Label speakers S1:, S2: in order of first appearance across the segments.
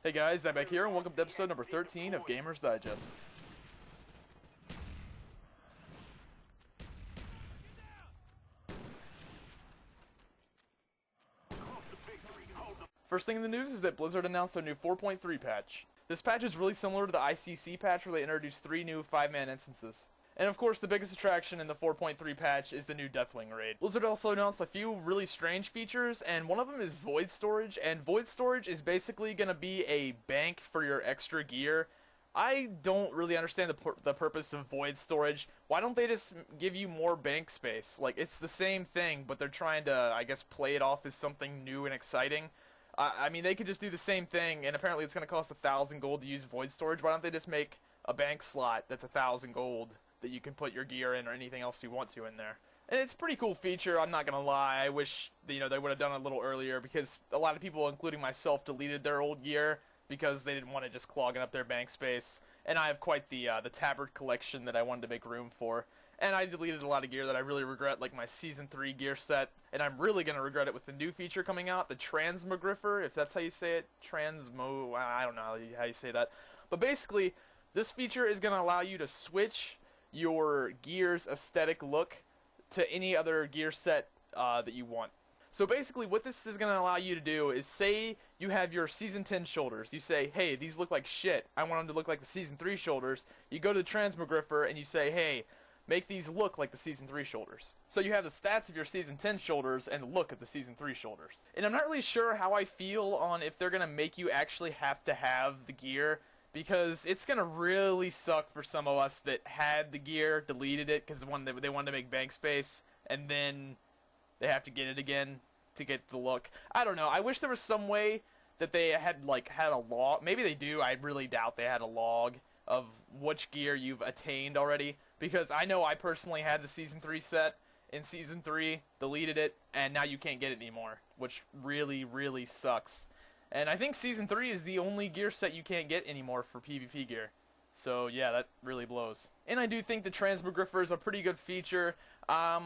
S1: Hey guys, Zybak here, and welcome to episode number 13 of Gamers Digest. First thing in the news is that Blizzard announced their new 4.3 patch. This patch is really similar to the ICC patch where they introduced 3 new 5-man instances. And of course, the biggest attraction in the 4.3 patch is the new Deathwing raid. Blizzard also announced a few really strange features, and one of them is Void Storage, and Void Storage is basically going to be a bank for your extra gear. I don't really understand the purpose of Void Storage. Why don't they just give you more bank space? Like, it's the same thing, but they're trying to, I guess, play it off as something new and exciting. I mean, they could just do the same thing, and apparently it's going to cost 1,000 gold to use Void Storage. Why don't they just make a bank slot that's 1,000 gold that you can put your gear in or anything else you want to in there? And it's a pretty cool feature, I'm not going to lie. I wish, they would have done it a little earlier, because a lot of people, including myself, deleted their old gear because they didn't want it just clogging up their bank space. And I have quite the tabard collection that I wanted to make room for. And I deleted a lot of gear that I really regret, like my Season 3 gear set. And I'm really going to regret it with the new feature coming out, the Transmogrifier, if that's how you say it. I don't know how you say that. But basically, this feature is going to allow you to switch your gear's aesthetic look to any other gear set that you want. So basically, what this is going to allow you to do is, say you have your Season 10 shoulders. You say, hey, these look like shit. I want them to look like the Season 3 shoulders. You go to the Transmogrifier and you say, hey, make these look like the Season 3 shoulders. So you have the stats of your Season 10 shoulders and the look of the Season 3 shoulders. And I'm not really sure how I feel on if they're going to make you actually have to have the gear, because it's going to really suck for some of us that had the gear, deleted it because they wanted to make bank space, and then they have to get it again to get the look. I don't know. I wish there was some way that they had a log. Maybe they do. I really doubt they had a log of which gear you've attained already, because I know I personally had the Season 3 set in Season 3, deleted it, and now you can't get it anymore, which really, really sucks. And I think Season 3 is the only gear set you can't get anymore for PvP gear. So yeah, that really blows. And I do think the Transmogrifier is a pretty good feature. I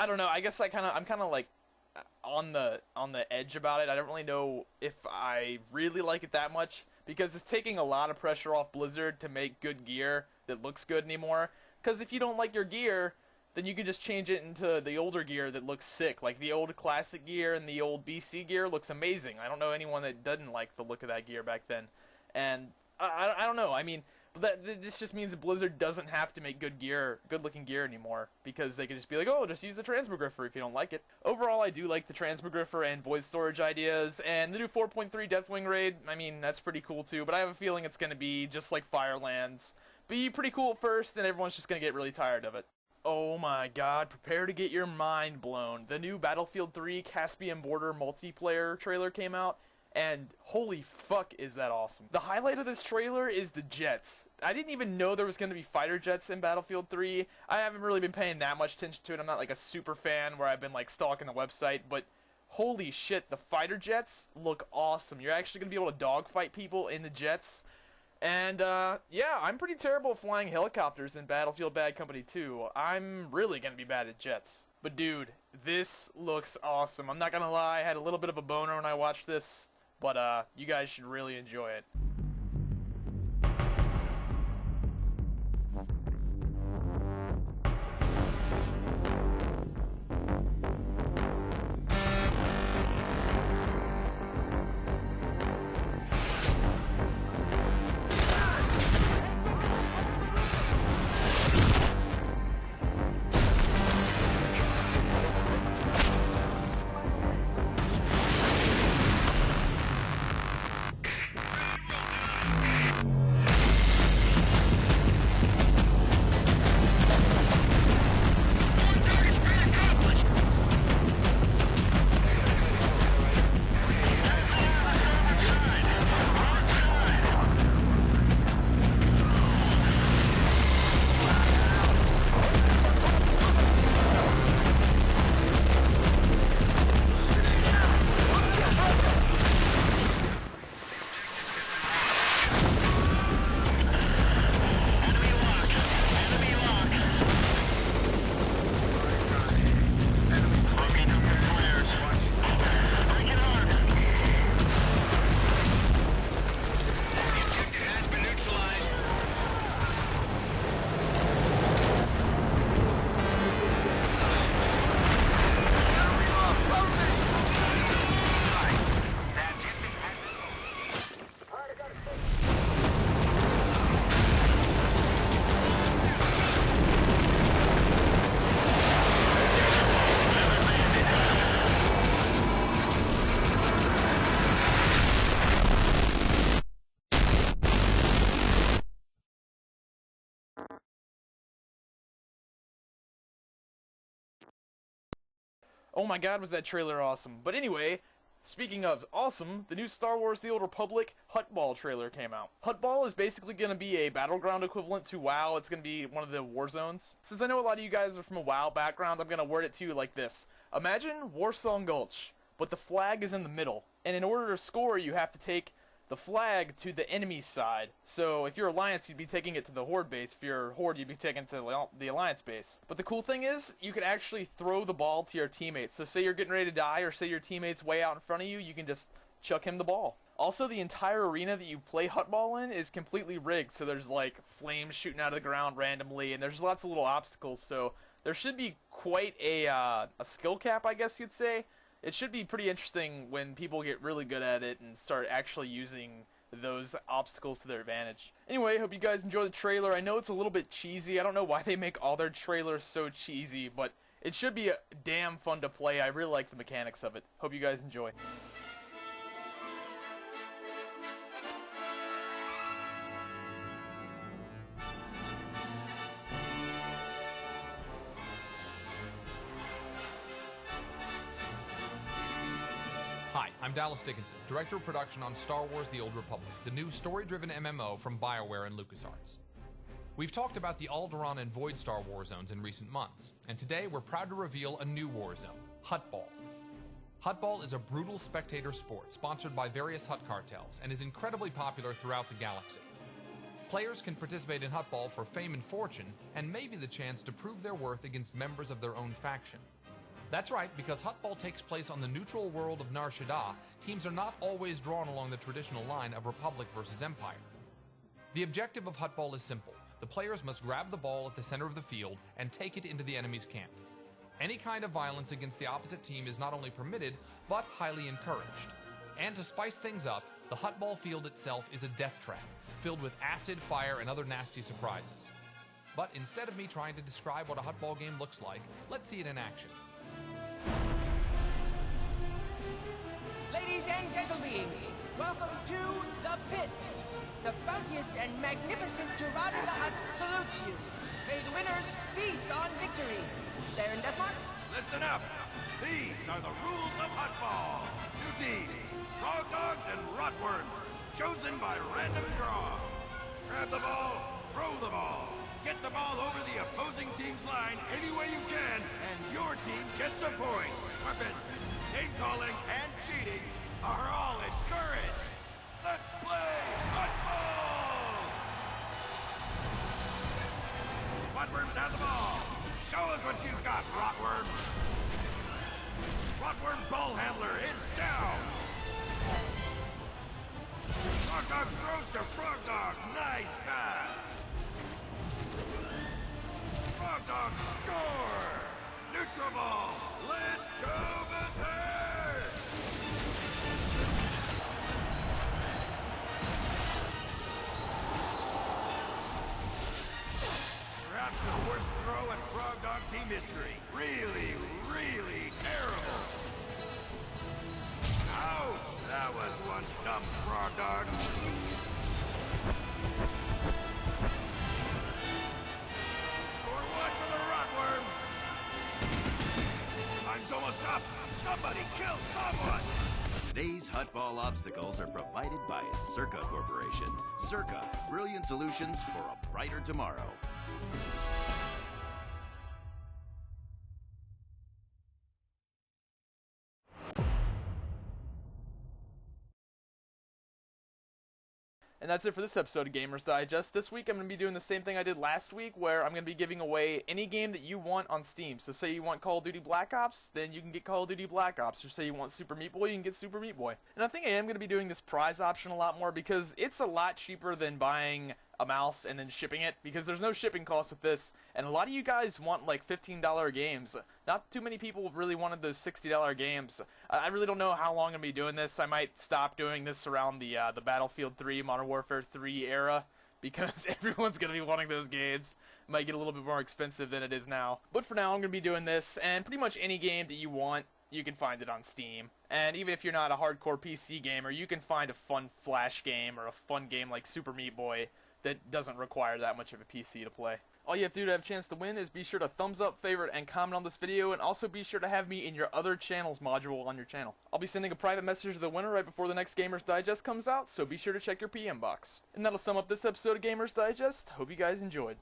S1: don't know, I guess I'm kind of like on the edge about it. I don't really know if I really like it that much, because it's taking a lot of pressure off Blizzard to make good gear that looks good anymore. Because if you don't like your gear, then you can just change it into the older gear that looks sick. Like the old classic gear and the old BC gear looks amazing. I don't know anyone that doesn't like the look of that gear back then. And I don't know. I mean, this just means that Blizzard doesn't have to make good looking gear anymore, because they can just be like, oh, just use the Transmogrifier if you don't like it. Overall, I do like the Transmogrifier and Void Storage ideas, and the new 4.3 Deathwing raid, I mean, that's pretty cool too, but I have a feeling it's going to be just like Firelands. Be pretty cool at first, then everyone's just going to get really tired of it. Oh my god, prepare to get your mind blown. The new Battlefield 3 Caspian border multiplayer trailer came out, and holy fuck is that awesome. The highlight of this trailer is the jets. I didn't even know there was going to be fighter jets in Battlefield 3. I haven't really been paying that much attention to it. I'm not like a super fan where I've been like stalking the website, but holy shit, the fighter jets look awesome. You're actually going to be able to dogfight people in the jets. And yeah, I'm pretty terrible at flying helicopters in Battlefield Bad Company 2. I'm really going to be bad at jets. But dude, this looks awesome. I'm not going to lie, I had a little bit of a boner when I watched this. But you guys should really enjoy it. Oh my god, was that trailer awesome. But anyway, speaking of awesome, the new Star Wars The Old Republic Huttball trailer came out. Huttball is basically going to be a battleground equivalent to WoW. It's going to be one of the war zones. Since I know a lot of you guys are from a WoW background, I'm going to word it to you like this. Imagine Warsong Gulch, but the flag is in the middle. And in order to score, you have to take the flag to the enemy's side. So if you're Alliance, you'd be taking it to the Horde base. If you're Horde, you'd be taking it to the Alliance base. But the cool thing is, you can actually throw the ball to your teammates. So say you're getting ready to die, or say your teammate's way out in front of you, you can just chuck him the ball. Also, the entire arena that you play Huttball in is completely rigged. So there's like flames shooting out of the ground randomly, and there's lots of little obstacles. So there should be quite a skill cap, I guess you'd say. It should be pretty interesting when people get really good at it and start actually using those obstacles to their advantage. Anyway, hope you guys enjoy the trailer. I know it's a little bit cheesy. I don't know why they make all their trailers so cheesy, but it should be damn fun to play. I really like the mechanics of it. Hope you guys enjoy.
S2: Hi, I'm Dallas Dickinson, Director of Production on Star Wars The Old Republic, the new story-driven MMO from BioWare and LucasArts. We've talked about the Alderaan and Void Star war zones in recent months, and today we're proud to reveal a new war zone, Huttball. Huttball is a brutal spectator sport sponsored by various Hutt cartels and is incredibly popular throughout the galaxy. Players can participate in Huttball for fame and fortune, and maybe the chance to prove their worth against members of their own faction. That's right, because Huttball takes place on the neutral world of Nar Shaddaa, teams are not always drawn along the traditional line of Republic versus Empire. The objective of Huttball is simple. The players must grab the ball at the center of the field and take it into the enemy's camp. Any kind of violence against the opposite team is not only permitted, but highly encouraged. And to spice things up, the Huttball field itself is a death trap, filled with acid, fire, and other nasty surprises. But instead of me trying to describe what a Huttball game looks like, let's see it in action.
S3: Ladies and gentle beings, welcome to the pit. The bounteous and magnificent Gerard the Hutt salutes you. May the winners feast on victory. There in Deathmark?
S4: Listen up. These are the rules of Huttball. 2 teams, Frog Dogs and Rotworms, chosen by random draw. Grab the ball, throw the ball. Get the ball over the opposing team's line any way you can, and your team gets a point. Weapons, name calling, and cheating are all encouraged. Let's play Huttball! Rotworms have the ball. Show us what you've got, Rotworms. Rotworm ball handler is down. Frog Dog throws to Frog Dog. Nice pass. Frog Dog score! Neutral ball! Let's go berserk! Perhaps the worst throw in Frog Dog team history. Really, really terrible. Ouch! That was one dumb Frog Dog. Time's almost up! Somebody kill someone!
S5: Today's Huttball obstacles are provided by Circa Corporation. Circa, brilliant solutions for a brighter tomorrow.
S1: And that's it for this episode of Gamers Digest. This week I'm going to be doing the same thing I did last week, where I'm going to be giving away any game that you want on Steam. So say you want Call of Duty Black Ops, then you can get Call of Duty Black Ops. Or say you want Super Meat Boy, you can get Super Meat Boy. And I think I am going to be doing this prize option a lot more, because it's a lot cheaper than buying a mouse and then shipping it, because there's no shipping cost with this, and a lot of you guys want like $15 games. Not too many people really wanted those $60 games. I really don't know how long I'm going to be doing this. I might stop doing this around the Battlefield 3, Modern Warfare 3 era, because everyone's going to be wanting those games. It might get a little bit more expensive than it is now. But for now, I'm going to be doing this, and pretty much any game that you want, you can find it on Steam. And even if you're not a hardcore PC gamer, you can find a fun Flash game or a fun game like Super Meat Boy that doesn't require that much of a PC to play. All you have to do to have a chance to win is be sure to thumbs up, favorite, and comment on this video, and also be sure to have me in your other channels module on your channel. I'll be sending a private message to the winner right before the next Gamers Digest comes out, so be sure to check your PM box. And that'll sum up this episode of Gamers Digest. Hope you guys enjoyed.